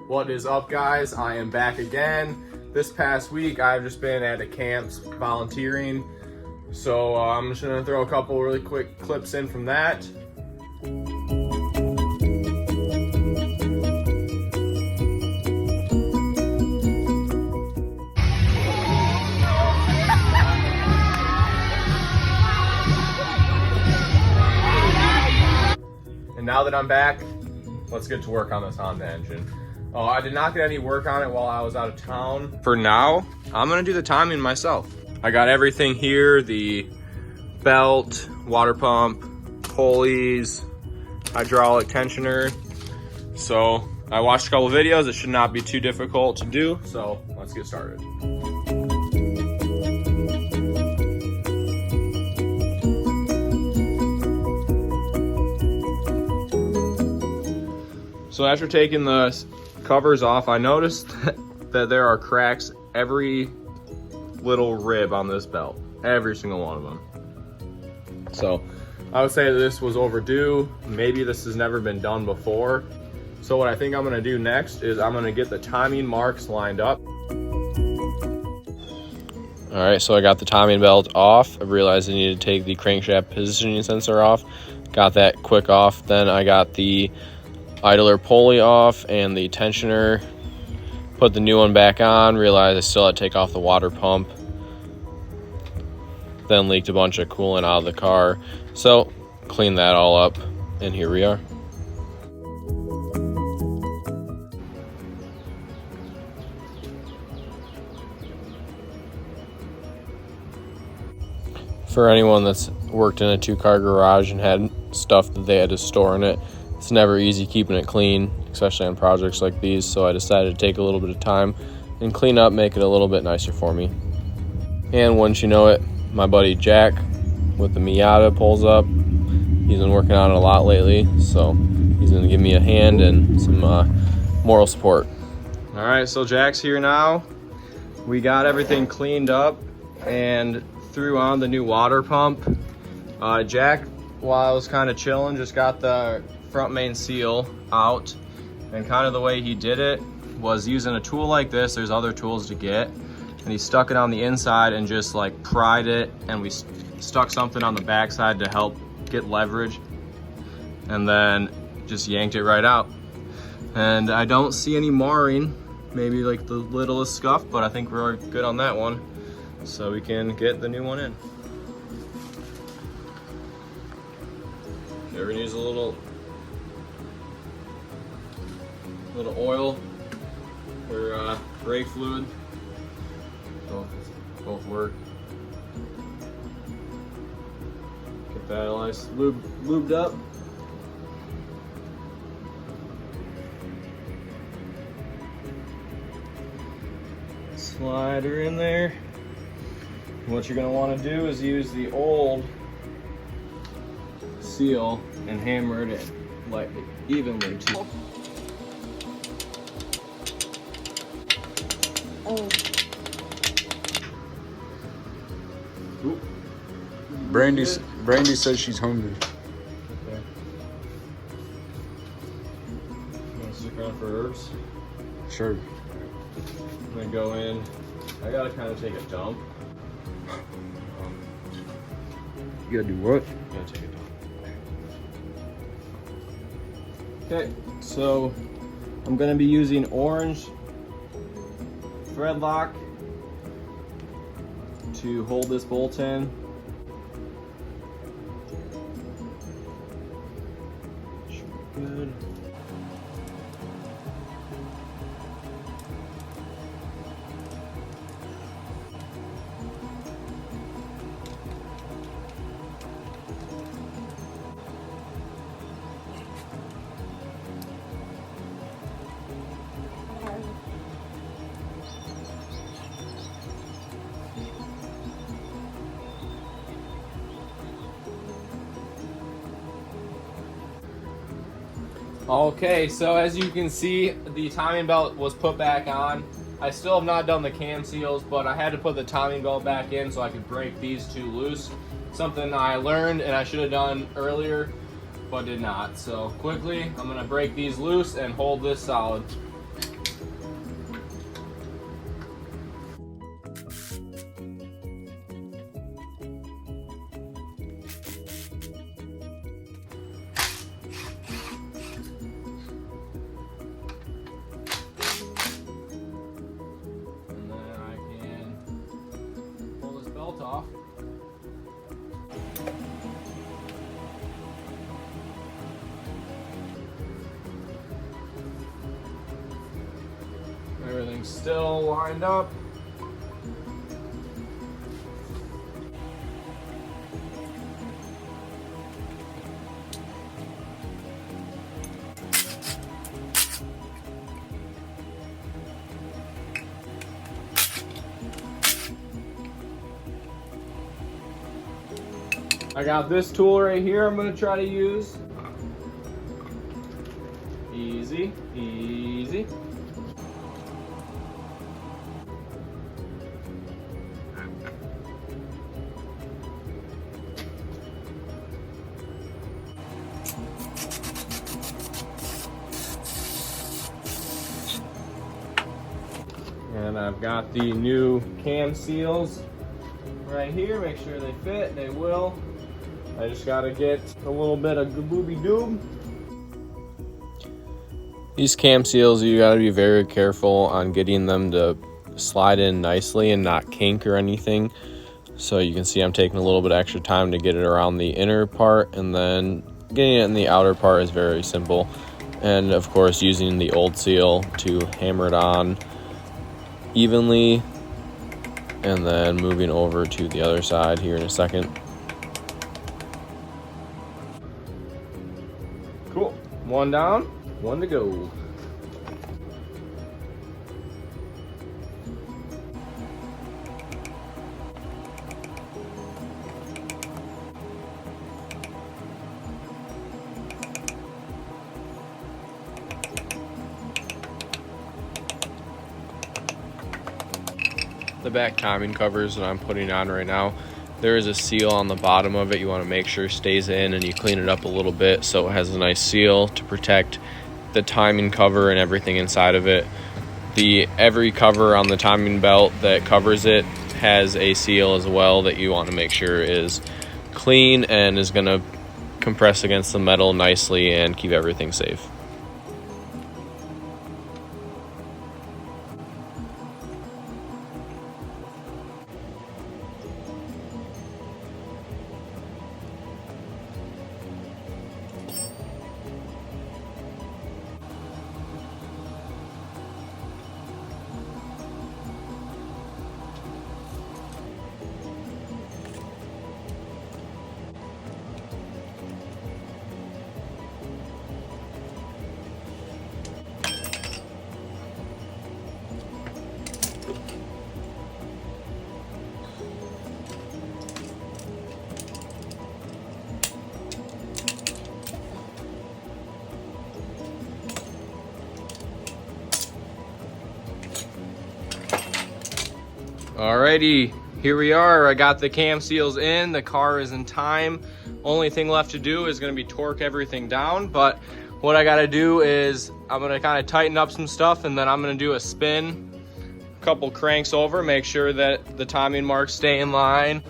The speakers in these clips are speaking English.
What is up, guys? I am back again. This past week I've just been at a camp volunteering, so I'm just gonna throw a couple really quick clips in from that. And now that I'm back, let's get to work on this Honda engine. I did not get any work on it while I was out of town. For now, I'm gonna do the timing myself. I got everything here, the belt, water pump, pulleys, hydraulic tensioner. So I watched a couple videos. It should not be too difficult to do, so let's get started. So after taking the covers off, I noticed that there are cracks every little rib on this belt, every single one of them. So I would say that this was overdue. Maybe this has never been done before. So what I think I'm gonna do next is I'm gonna get the timing marks lined up. All right, so I got the timing belt off. I realized I needed to take the crankshaft positioning sensor off. Got that quick off. Then I got the idler pulley off and the tensioner, put the new one back on, realized I still had to take off the water pump, then leaked a bunch of coolant out of the car, so clean that all up, and here we are. For anyone that's worked in a two-car garage and had stuff that they had to store in it, it's never easy keeping it clean, especially on projects like these, so I decided to take a little bit of time and clean up, make it a little bit nicer for me. And once you know it, my buddy Jack with the Miata pulls up. He's been working on it a lot lately, so he's gonna give me a hand and some moral support. All right, so Jack's here now. We got everything cleaned up and threw on the new water pump. Jack, while I was kind of chilling, just got the front main seal out, and kind of the way he did it was using a tool like this. There's other tools to get, and he stuck it on the inside and just like pried it, and we stuck something on the backside to help get leverage, and then just yanked it right out. And I don't see any marring, maybe like the littlest scuff, but I think we're good on that one, so we can get the new one in. There needs a little oil or brake fluid. Both work. Get that nice lubed up. Slide her in there. And what you're gonna want to do is use the old seal and hammer it in lightly, evenly too. Oh. Brandy says she's hungry. Okay. You want to stick around for herbs? Sure. I'm gonna go in. I gotta kind of take a dump. You gotta do what? Gotta take a dump. Okay, so I'm gonna be using orange thread lock to hold this bolt in. Should be good. Okay, so as you can see, the timing belt was put back on. I still have not done the cam seals, but I had to put the timing belt back in so I could break these two loose. Something I learned and I should have done earlier, but did not. So quickly, I'm gonna break these loose and hold this solid. still lined up. I got this tool right here I'm gonna try to use. Easy, easy. And I've got the new cam seals right here. Make sure they fit, they will. I just gotta get a little bit of booby doob. These cam seals, you gotta be very careful on getting them to slide in nicely and not kink or anything. So you can see I'm taking a little bit extra time to get it around the inner part, and then getting it in the outer part is very simple. And of course, using the old seal to hammer it on evenly, and then moving over to the other side here in a second. Cool. One down, one to go. The back timing covers that I'm putting on right now, there is a seal on the bottom of it. You want to make sure it stays in, and you clean it up a little bit so it has a nice seal to protect the timing cover and everything inside of it. Every cover on the timing belt that covers it has a seal as well that you want to make sure is clean and is going to compress against the metal nicely and keep everything safe. Alrighty, here we are. I got the cam seals in, the car is in time. Only thing left to do is gonna be torque everything down, but what I gotta do is I'm gonna kind of tighten up some stuff, and then I'm gonna do a spin, a couple cranks over, make sure that the timing marks stay in line.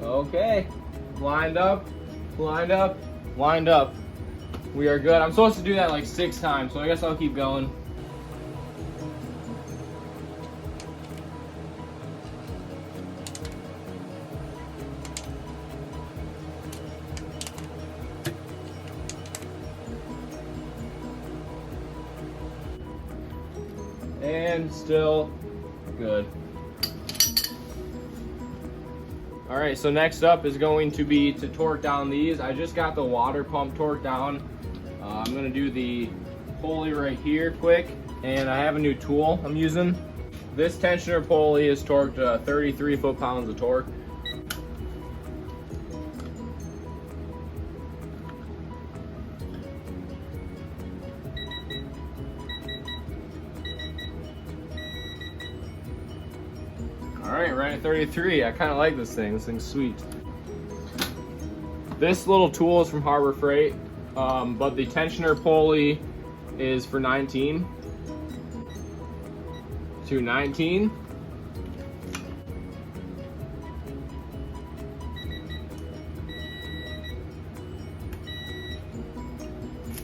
Okay, lined up, lined up, lined up. We are good. I'm supposed to do that like 6 times, so I guess I'll keep going. And still good. All right, so next up is going to be to torque down these. I just got the water pump torqued down. I'm gonna do the pulley right here quick, and I have a new tool I'm using. This tensioner pulley is torqued 33 foot-pounds of torque. All right, right at 33. I kind of like this thing. This thing's sweet. This little tool is from Harbor Freight, but the tensioner pulley is for 19. To 19.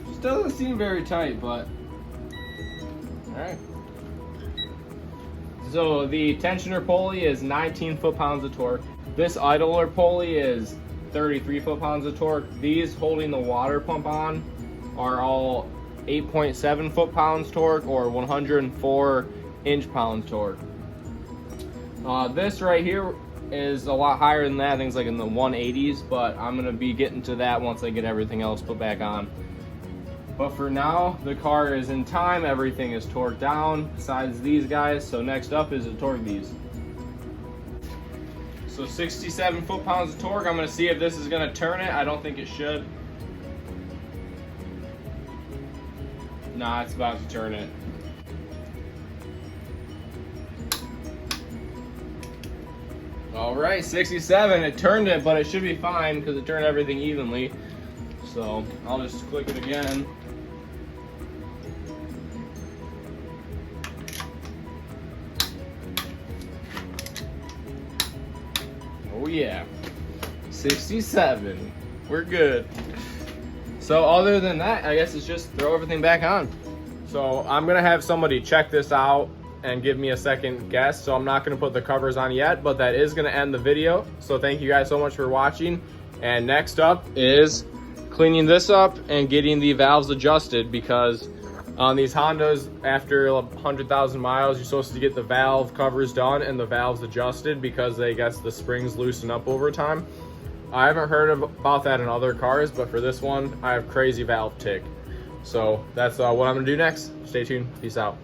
Just doesn't seem very tight, but all right. So the tensioner pulley is 19 foot-pounds of torque. This idler pulley is 33 foot-pounds of torque. These holding the water pump on are all 8.7 foot-pounds torque or 104 inch-pound torque. This right here is a lot higher than that. I think it's like in the 180s, but I'm gonna be getting to that once I get everything else put back on. But for now, the car is in time, everything is torqued down, besides these guys. So next up is to torque these. So 67 foot-pounds of torque. I'm gonna see if this is gonna turn it. I don't think it should. Nah, it's about to turn it. All right, 67, it turned it, but it should be fine because it turned everything evenly. So I'll just click it again. Oh yeah, 67, we're good. So other than that, I guess it's just throw everything back on. So I'm gonna have somebody check this out and give me a second guess. So I'm not gonna put the covers on yet, but that is gonna end the video. So thank you guys so much for watching. And next up is cleaning this up and getting the valves adjusted, because on these Hondas, after 100,000 miles, you're supposed to get the valve covers done and the valves adjusted because I guess the springs loosen up over time. I haven't heard about that in other cars, but for this one, I have crazy valve tick. So that's what I'm gonna do next. Stay tuned. Peace out.